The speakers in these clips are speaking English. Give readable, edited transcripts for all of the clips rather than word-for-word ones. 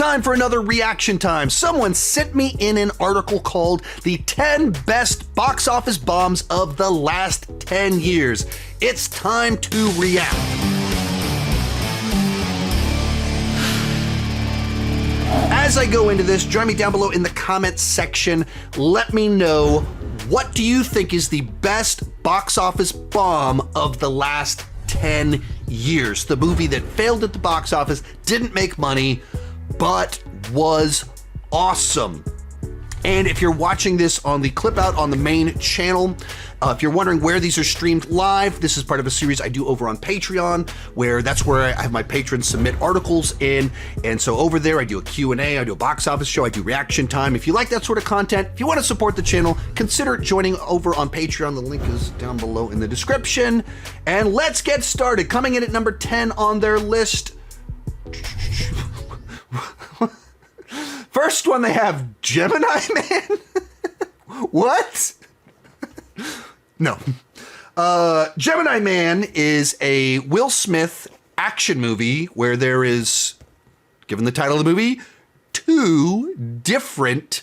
Time for another reaction time. Someone sent me in an article called The 10 Best Box Office Bombs of the Last 10 Years. It's time to react. As I go into this, join me down below in the comments section. Let me know, what do you think is the best box office bomb of the last 10 years? The movie that failed at the box office, didn't make money, but was awesome. And if you're watching this on the clip out on the main channel, if you're wondering where these are streamed live, this is part of a series I do over on Patreon, where that's where I have my patrons submit articles in. And so over there, I do a Q&A, I do a box office show, I do reaction time. If you like that sort of content, if you want to support the channel, consider joining over on Patreon. The link is down below in the description. And let's get started. Coming in at number 10 on their list. First one, they have Gemini Man. What? No. Gemini Man is a Will Smith action movie where there is, given the title of the movie, 2 different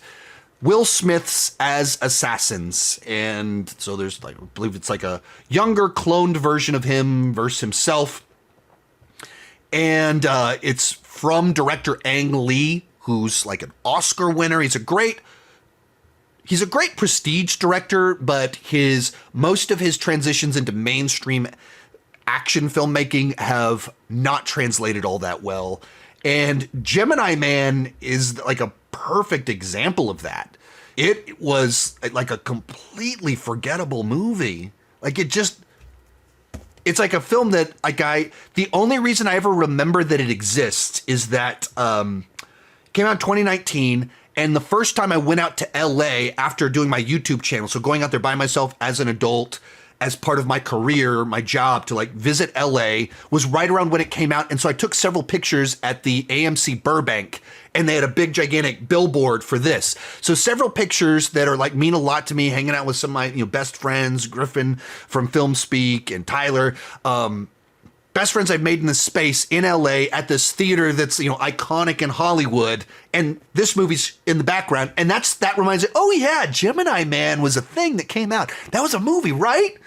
Will Smiths as assassins. And so there's, like, I believe it's like a younger cloned version of him versus himself. And it's from director Ang Lee, who's like an Oscar winner. He's a great prestige director, but most of his transitions into mainstream action filmmaking have not translated all that well. And Gemini Man is like a perfect example of that. It was like a completely forgettable movie. Like it's like a film that the only reason I ever remember that it exists is that came out in 2019, and the first time I went out to LA after doing my YouTube channel, so going out there by myself as an adult, as part of my career, my job, to like visit LA, was right around when it came out. And so I took several pictures at the AMC Burbank, and they had a big gigantic billboard for this. So several pictures that are like mean a lot to me, hanging out with some of my best friends, Griffin from Film Speak and Tyler, best friends I've made in this space in LA at this theater that's, iconic in Hollywood. And this movie's in the background. And that reminds me, oh yeah, Gemini Man was a thing that came out. That was a movie, right?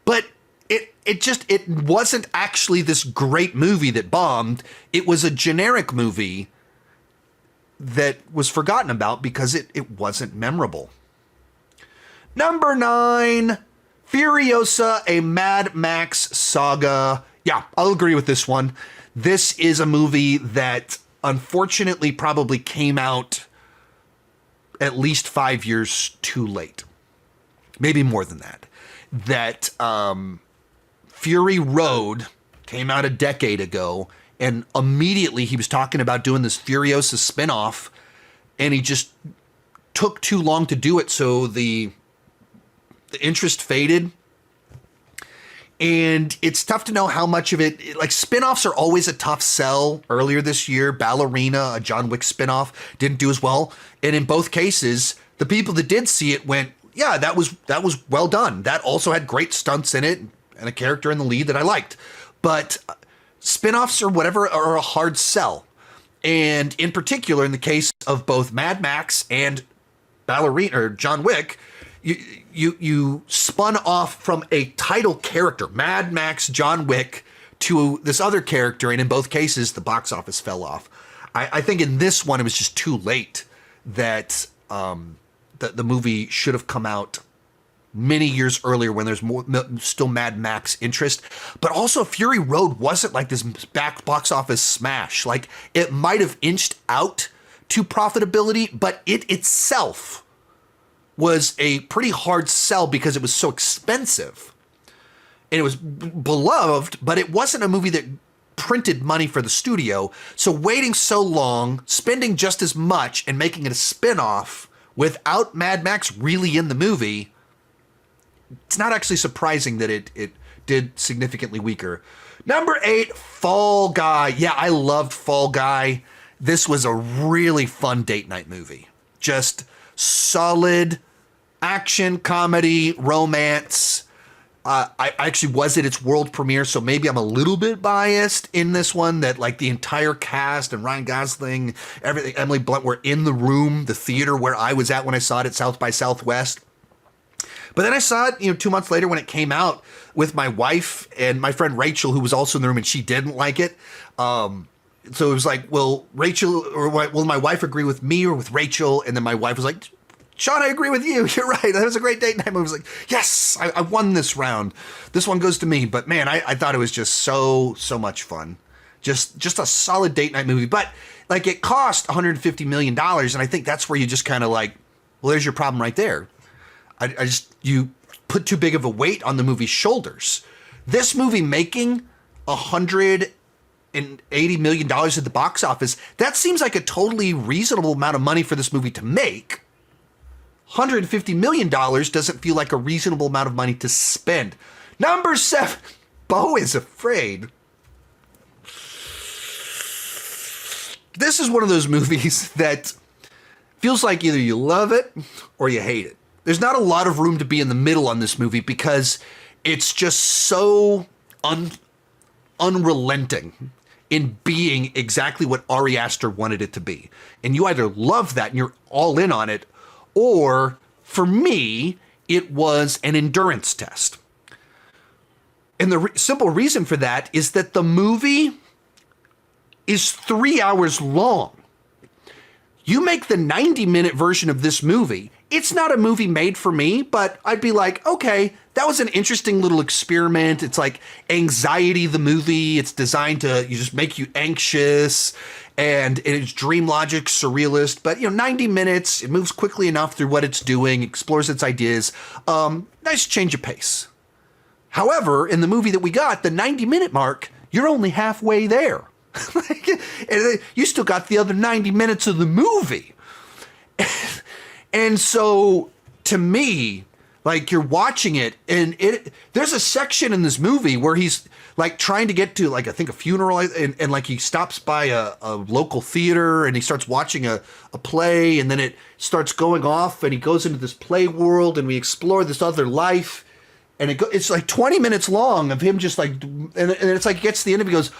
But it wasn't actually this great movie that bombed. It was a generic movie that was forgotten about because it wasn't memorable. Number 9, Furiosa, a Mad Max Saga. Yeah, I'll agree with this one. This is a movie that unfortunately probably came out at least 5 years too late. Maybe more than that. That Fury Road came out a decade ago, and immediately he was talking about doing this Furiosa spinoff, and he just took too long to do it, so the interest faded. And it's tough to know how much of it, like, spinoffs are always a tough sell. Earlier this year, Ballerina, a John Wick spinoff, didn't do as well. And in both cases, the people that did see it went, yeah, that was well done. That also had great stunts in it and a character in the lead that I liked. But spinoffs or whatever are a hard sell. And in particular, in the case of both Mad Max and Ballerina or John Wick, you spun off from a title character, Mad Max John Wick, to this other character, and in both cases, the box office fell off. I think in this one, it was just too late that the movie should have come out many years earlier when there's still Mad Max interest. But also, Fury Road wasn't like this box office smash. Like, it might have inched out to profitability, but it itself was a pretty hard sell because it was so expensive. And it was beloved, but it wasn't a movie that printed money for the studio. So waiting so long, spending just as much, and making it a spin-off without Mad Max really in the movie, it's not actually surprising that it did significantly weaker. Number 8, Fall Guy. Yeah, I loved Fall Guy. This was a really fun date night movie. Just solid action, comedy, romance. I actually was at its world premiere, so maybe I'm a little bit biased in this one, that like the entire cast and Ryan Gosling, everything, Emily Blunt were in the room, the theater where I was at when I saw it at South by Southwest. But then I saw it, 2 months later when it came out with my wife and my friend Rachel, who was also in the room, and she didn't like it. So it was like, will my wife agree with me or with Rachel? And then my wife was like, Sean, I agree with you. You're right. That was a great date night movie. I was like, yes, I won this round. This one goes to me. But man, I thought it was just so much fun. Just a solid date night movie. But like, it cost $150 million. And I think that's where you just kind of like, well, there's your problem right there. You put too big of a weight on the movie's shoulders. This movie making $180 million at the box office, that seems like a totally reasonable amount of money for this movie to make. $150 million doesn't feel like a reasonable amount of money to spend. Number 7, Beau Is Afraid. This is one of those movies that feels like either you love it or you hate it. There's not a lot of room to be in the middle on this movie because it's just so unrelenting in being exactly what Ari Aster wanted it to be. And you either love that and you're all in on it, or for me, it was an endurance test. And the simple reason for that is that the movie is 3 hours long. You make the 90-minute version of this movie. It's not a movie made for me, but I'd be like, okay, that was an interesting little experiment. It's like Anxiety, the movie. It's designed to just make you anxious, and it's dream logic, surrealist, but 90 minutes, it moves quickly enough through what it's doing, explores its ideas. Nice change of pace. However, in the movie that we got, the 90-minute mark, you're only halfway there. You still got the other 90 minutes of the movie. And so, to me, like, you're watching it, and there's a section in this movie where he's like trying to get to, like, I think a funeral, and like he stops by a local theater and he starts watching a play, and then it starts going off and he goes into this play world and we explore this other life, and it's like 20 minutes long of him just like, and it's like, he gets to the end of it, he goes,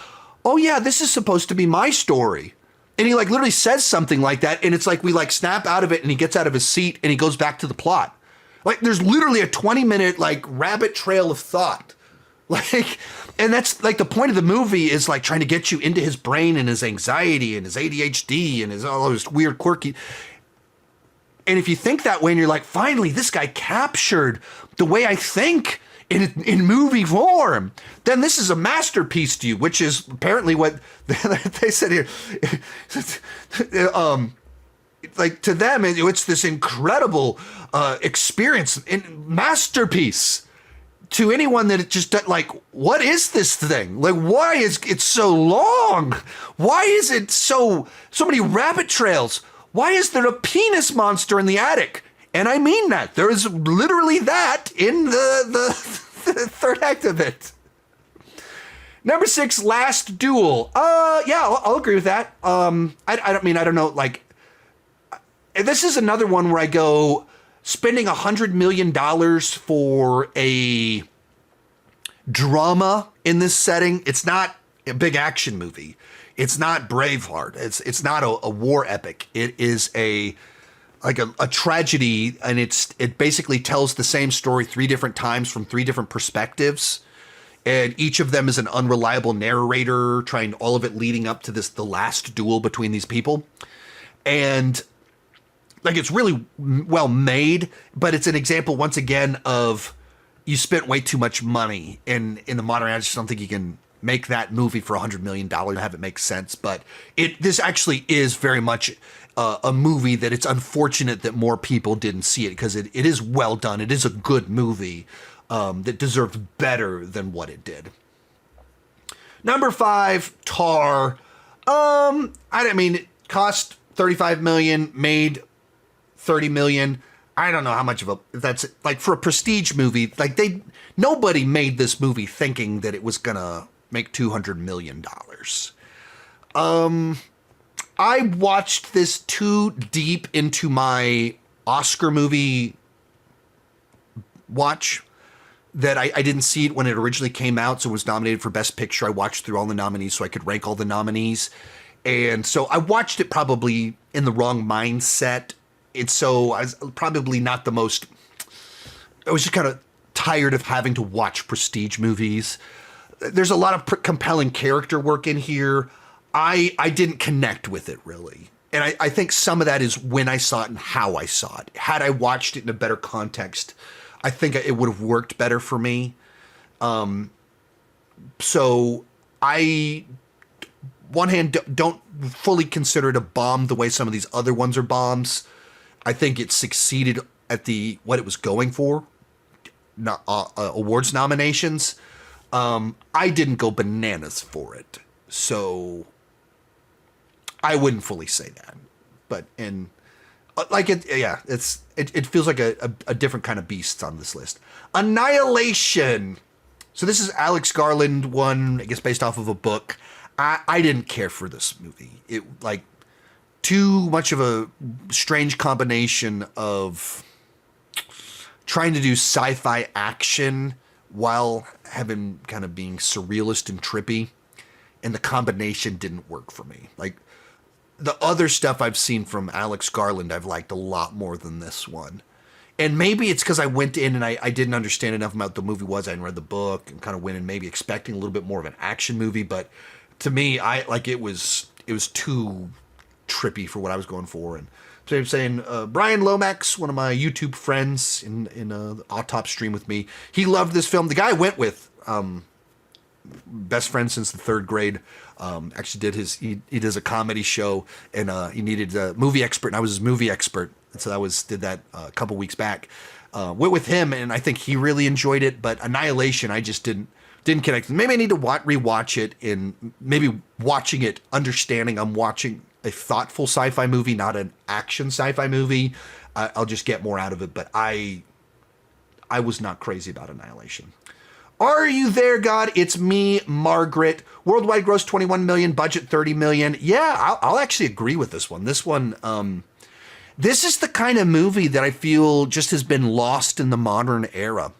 oh yeah, this is supposed to be my story. And he like literally says something like that, and it's like we like snap out of it and he gets out of his seat and he goes back to the plot. Like, there's literally a 20-minute like rabbit trail of thought. Like, and that's like the point of the movie, is like trying to get you into his brain and his anxiety and his ADHD and his all those weird quirky. And if you think that way and you're like, finally, this guy captured the way I think in movie form, then this is a masterpiece to you, which is apparently what they said here. Like, to them, it's this incredible experience and masterpiece. To anyone that it just like, what is this thing? Like, why is it so long? Why is it so many rabbit trails? Why is there a penis monster in the attic? And I mean that. There is literally that in the third act of it. Number 6, Last Duel. Yeah, I'll agree with that. I don't know, like, this is another one where I go, spending $100 million for a drama in this setting. It's not a big action movie. It's not Braveheart. It's not a war epic. It is a tragedy, and it basically tells the same story 3 different times from 3 different perspectives. And each of them is an unreliable narrator, trying all of it leading up to the last duel between these people. And like, it's really well made, but it's an example once again of, you spent way too much money in the modern age. I just don't think you can make that movie for $100 million and have it make sense. But this actually is very much a movie that it's unfortunate that more people didn't see it, because it is well done. It is a good movie that deserved better than what it did. Number 5, Tar. It cost $35 million, made $30 million. I don't know how much of that's like for a prestige movie. Like, nobody made this movie thinking that it was gonna make $200 million. I watched this too deep into my Oscar movie watch. that I didn't see it when it originally came out, so it was nominated for Best Picture. I watched through all the nominees so I could rank all the nominees. And so I watched it probably in the wrong mindset. And so I was probably not the most... I was just kind of tired of having to watch prestige movies. There's a lot of compelling character work in here. I didn't connect with it, really. And I think some of that is when I saw it and how I saw it. Had I watched it in a better context, I think it would have worked better for me. So I, one hand, don't fully consider it a bomb the way some of these other ones are bombs. I think it succeeded at what it was going for, not awards nominations. I didn't go bananas for it, so I wouldn't fully say that. But it feels like a different kind of beast on this list. Annihilation. So this is Alex Garland one, I guess based off of a book. I didn't care for this movie. It too much of a strange combination of trying to do sci-fi action while having kind of being surrealist and trippy, and the combination didn't work for me. Like the other stuff I've seen from Alex Garland, I've liked a lot more than this one. And maybe it's because I went in and I didn't understand enough about what the movie was. I hadn't read the book and kind of went in maybe expecting a little bit more of an action movie. But to me, it was too trippy for what I was going for. And so I'm saying Brian Lomax, one of my YouTube friends in the Autop stream with me, he loved this film. The guy I went with, best friend since the third grade, actually he does a comedy show, and he needed a movie expert, and I was his movie expert. And so did that a couple weeks back. Went with him, and I think he really enjoyed it. But Annihilation, I just didn't connect. Maybe I need to rewatch it, and maybe watching it, understanding I'm watching a thoughtful sci-fi movie, not an action sci-fi movie. I'll just get more out of it. But I was not crazy about Annihilation. Are you there, God? It's me, Margaret. Worldwide gross 21 million, budget 30 million. Yeah, I'll actually agree with this one. This one, this is the kind of movie that I feel just has been lost in the modern era.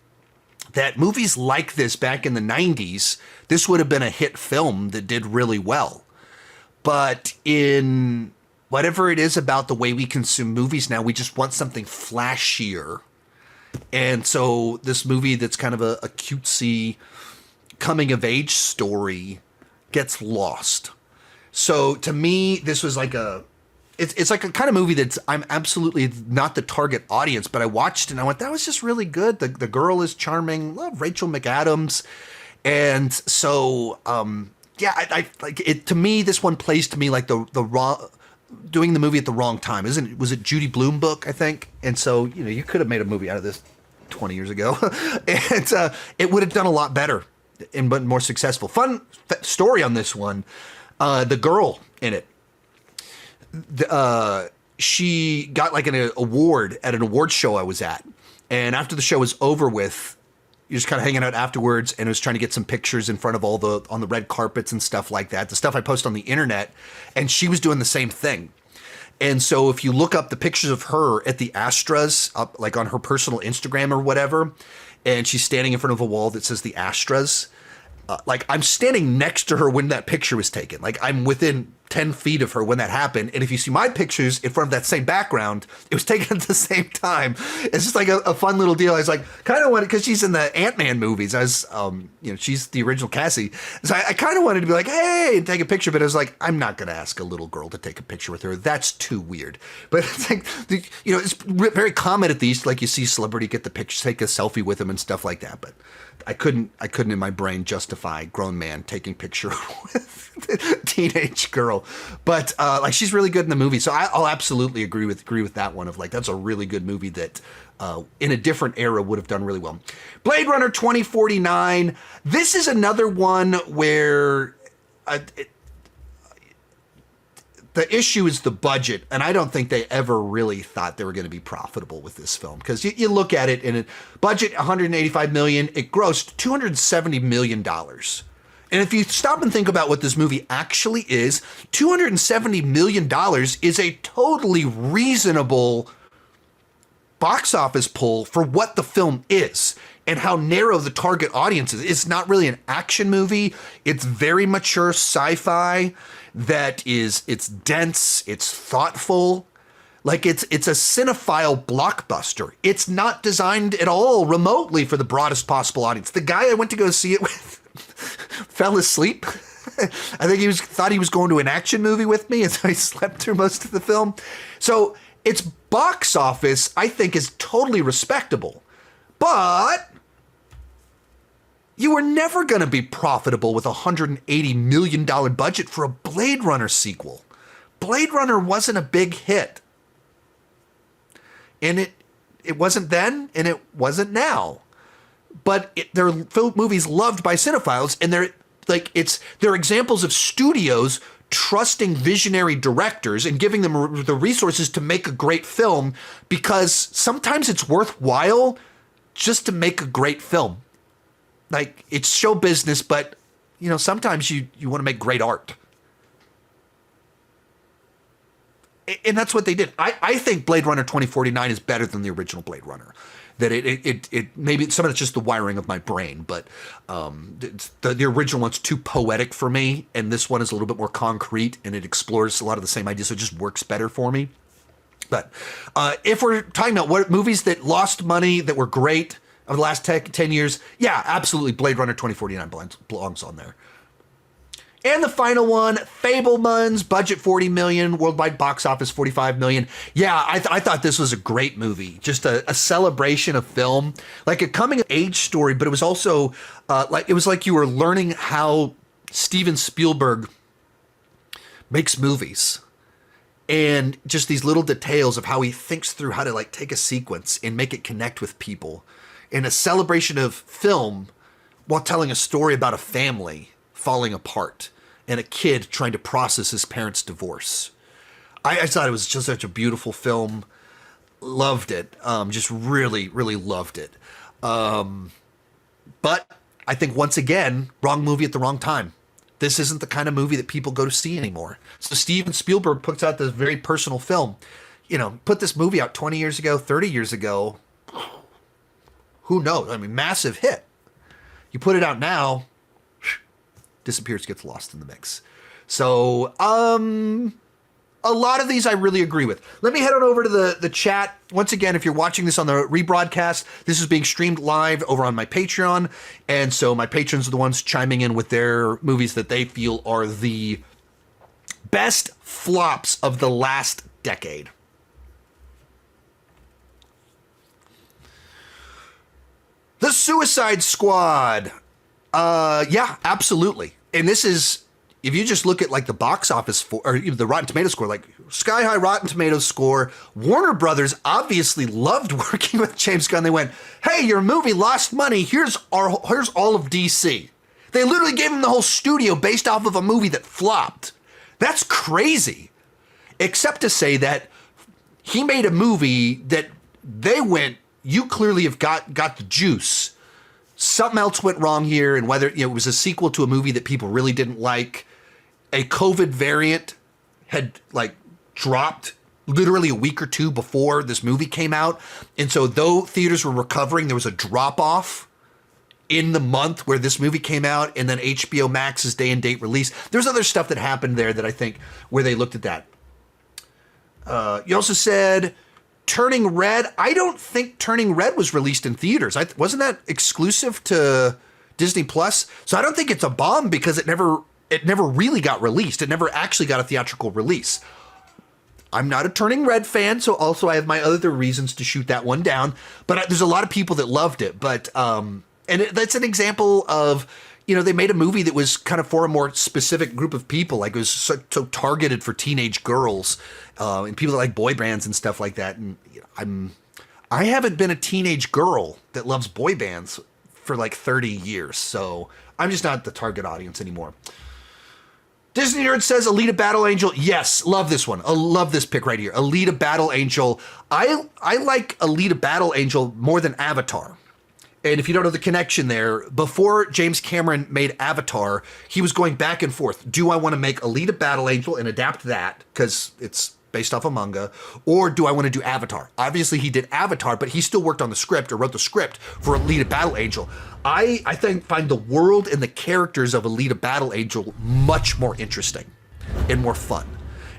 That movies like this back in the 90s, this would have been a hit film that did really well. But in whatever it is about the way we consume movies now, we just want something flashier. And so this movie that's kind of a cutesy coming-of-age story gets lost. So to me, this was like it's like a kind of movie I'm absolutely not the target audience, but I watched it and I went, that was just really good. The girl is charming. Love Rachel McAdams. And so, I like it. To me, this one plays to me like the wrong, doing the movie at the wrong time. Was it Judy Blume book, I think? And so, you could have made a movie out of this 20 years ago, and it would have done a lot better and but more successful. Fun story on this one. The girl in it, she got like an award at an award show I was at, and after the show was over with, you're just kind of hanging out afterwards, and was trying to get some pictures in front of on the red carpets and stuff like that, the stuff I post on the internet, and she was doing the same thing. And so if you look up the pictures of her at the Astras, up like on her personal Instagram or whatever, and she's standing in front of a wall that says the Astras, like I'm standing next to her when that picture was taken. Like I'm within 10 feet of her when that happened. And if you see my pictures in front of that same background, it was taken at the same time. It's just like a fun little deal. I was like, kind of wanted, because she's in the Ant-Man movies. I was, she's the original Cassie. So I kind of wanted to be like, hey, and take a picture. But I was like, I'm not going to ask a little girl to take a picture with her. That's too weird. But it's like, it's very common at these, like you see celebrity get the picture, take a selfie with them and stuff like that. But I couldn't in my brain justify grown man taking picture with a teenage girl. But like she's really good in the movie, so I'll absolutely agree with that one. Of like that's a really good movie that in a different era would have done really well. Blade Runner 2049. This is another one where the issue is the budget, and I don't think they ever really thought they were going to be profitable with this film, because you look at it and it budget 185 million, it grossed 270 million dollars. And if you stop and think about what this movie actually is, $270 million is a totally reasonable box office pull for what the film is and how narrow the target audience is. It's not really an action movie. It's very mature sci-fi it's dense, it's thoughtful. Like it's a cinephile blockbuster. It's not designed at all remotely for the broadest possible audience. The guy I went to go see it with fell asleep. I think thought he was going to an action movie with me, and so he slept through most of the film. So its box office, I think, is totally respectable. But you were never going to be profitable with a $180 million budget for a Blade Runner sequel. Blade Runner wasn't a big hit. And it wasn't then, and it wasn't now. But they're movies loved by cinephiles, and they're examples of studios trusting visionary directors and giving them the resources to make a great film, because sometimes it's worthwhile just to make a great film. Like, it's show business, but sometimes you want to make great art. And that's what they did. I think Blade Runner 2049 is better than the original Blade Runner. That it maybe some of it's just the wiring of my brain, but the original one's too poetic for me, and this one is a little bit more concrete, and it explores a lot of the same ideas, so it just works better for me. But if we're talking about what movies that lost money that were great over the last 10 years, yeah, absolutely, Blade Runner 2049 belongs on there. And the final one, Fabelmans, budget $40 million, worldwide box office $45 million. Yeah, I thought this was a great movie. Just a celebration of film, like a coming of age story, but it was also like you were learning how Steven Spielberg makes movies, and just these little details of how he thinks through how to take a sequence and make it connect with people, and a celebration of film while telling a story about a family falling apart and a kid trying to process his parents' divorce. I thought it was just such a beautiful film. Loved it. Just really, really loved it. But I think, once again, wrong movie at the wrong time. This isn't the kind of movie that people go to see anymore. So Steven Spielberg puts out this very personal film. Put this movie out 20 years ago, 30 years ago. Who knows? I mean, massive hit. You put it out now, disappears, gets lost in the mix. So, a lot of these I really agree with. Let me head on over to the chat. Once again, if you're watching this on the rebroadcast, this is being streamed live over on my Patreon. And so my patrons are the ones chiming in with their movies that they feel are the best flops of the last decade. The Suicide Squad. Yeah, absolutely. And this is, if you just look at the box office or even the Rotten Tomatoes score, sky high Rotten Tomatoes score. Warner Brothers obviously loved working with James Gunn. They went, hey, your movie lost money. Here's all of DC. They literally gave him the whole studio based off of a movie that flopped. That's crazy. Except to say that he made a movie that they went, you clearly have got the juice. Something else went wrong here, and whether it was a sequel to a movie that people really didn't like. A COVID variant had dropped literally a week or two before this movie came out, and so though theaters were recovering, there was a drop off in the month where this movie came out, and then HBO Max's day and date release. There's other stuff that happened there that I think where they looked at that. You also said Turning Red. I don't think Turning Red was released in theaters. Wasn't that exclusive to Disney Plus? So I don't think it's a bomb because it never really got released. It never actually got a theatrical release. I'm not a Turning Red fan, so also I have my other reasons to shoot that one down. But there's a lot of people that loved it. But that's an example of, they made a movie that was kind of for a more specific group of people. It was so targeted for teenage girls and people that like boy bands and stuff like that. And I haven't been a teenage girl that loves boy bands for 30 years. So I'm just not the target audience anymore. Disney Nerd says Alita Battle Angel. Yes, love this one. I love this pick right here. Alita Battle Angel. I like Alita Battle Angel more than Avatar. And if you don't know the connection there, before James Cameron made Avatar, he was going back and forth. Do I want to make Alita Battle Angel and adapt that? Because it's based off a manga, or do I want to do Avatar? Obviously, he did Avatar, but he still worked on the script or wrote the script for Alita Battle Angel. I find the world and the characters of Alita Battle Angel much more interesting and more fun.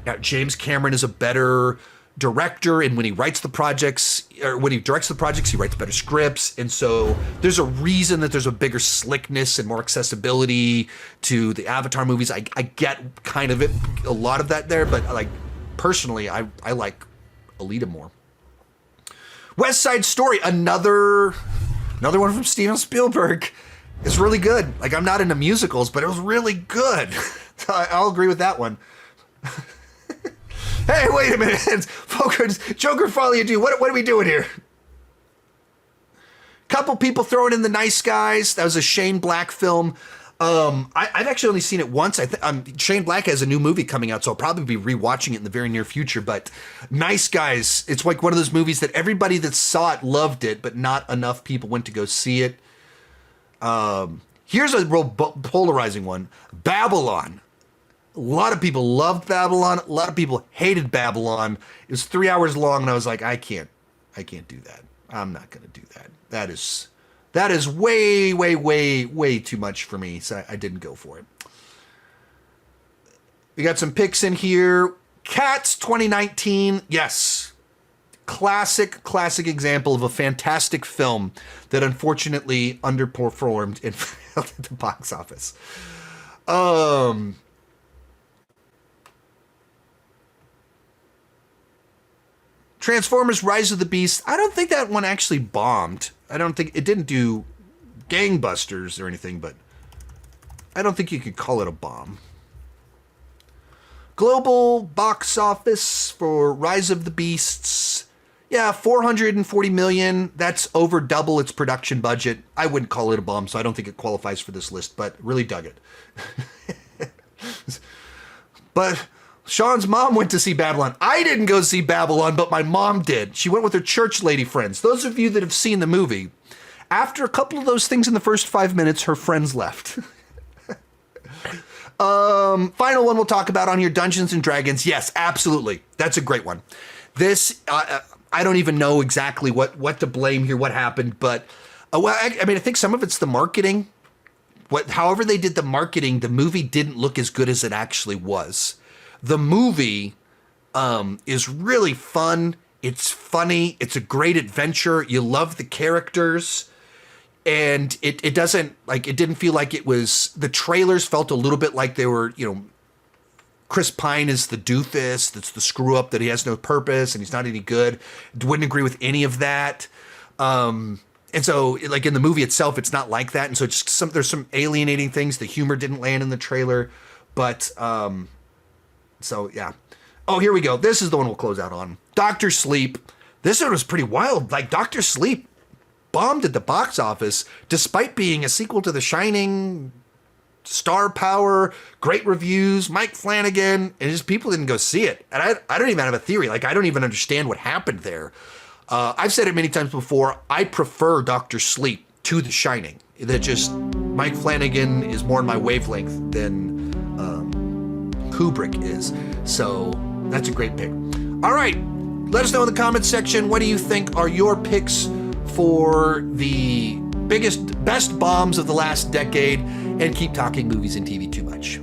Now, James Cameron is a better director, and when he writes the projects, or when he directs the projects, he writes better scripts, and so there's a reason that there's a bigger slickness and more accessibility to the Avatar movies. I get kind of it, a lot of that there, but like personally, I like Alita more. West Side Story, another one from Steven Spielberg. It's really good. Like, I'm not into musicals, but it was really good. I'll agree with that one. Hey, wait a minute. Joker Folly Adieu. What are we doing here? Couple people throwing in The Nice Guys. That was a Shane Black film. I've actually only seen it once. Shane Black has a new movie coming out, so I'll probably be rewatching it in the very near future. But Nice Guys, it's like one of those movies that everybody that saw it loved it, but not enough people went to go see it. Here's a real polarizing one. Babylon. A lot of people loved Babylon. A lot of people hated Babylon. It was 3 hours long, and I was like, I can't do that. I'm not going to do that. That is way, way, way, way too much for me, so I didn't go for it. We got some picks in here. Cats 2019. Yes. Classic example of a fantastic film that unfortunately underperformed and failed at the box office. Transformers Rise of the Beast. I don't think that one actually bombed. I don't think it didn't do gangbusters or anything, but I don't think you could call it a bomb. Global box office for Rise of the Beasts. Yeah, 440 million. That's over double its production budget. I wouldn't call it a bomb, so I don't think it qualifies for this list, but really dug it. But Sean's mom went to see Babylon. I didn't go see Babylon, but my mom did. She went with her church lady friends. Those of you that have seen the movie, after a couple of those things in the first 5 minutes, her friends left. Final one we'll talk about on here, Dungeons and Dragons. Yes, absolutely. That's a great one. This, I don't even know exactly what to blame here, what happened, but I think some of it's the marketing. However they did the marketing, the movie didn't look as good as it actually was. The movie is really fun. It's funny. It's a great adventure. You love the characters. And it didn't feel like it was, the trailers felt a little bit like they were, Chris Pine is the doofus. That's the screw up that he has no purpose and he's not any good. Wouldn't agree with any of that. And so like in the movie itself, it's not like that. And so it's there's some alienating things. The humor didn't land in the trailer, but, so, yeah. Oh, here we go. This is the one we'll close out on. Dr. Sleep. This one was pretty wild. Like, Dr. Sleep bombed at the box office, despite being a sequel to The Shining, star power, great reviews, Mike Flanagan, and just people didn't go see it. And I don't even have a theory. Like, I don't even understand what happened there. I've said it many times before. I prefer Dr. Sleep to The Shining. That just, Mike Flanagan is more in my wavelength than Kubrick is. So that's a great pick. All right. Let us know in the comments section, what do you think are your picks for the best bombs of the last decade? And keep talking movies and TV too much.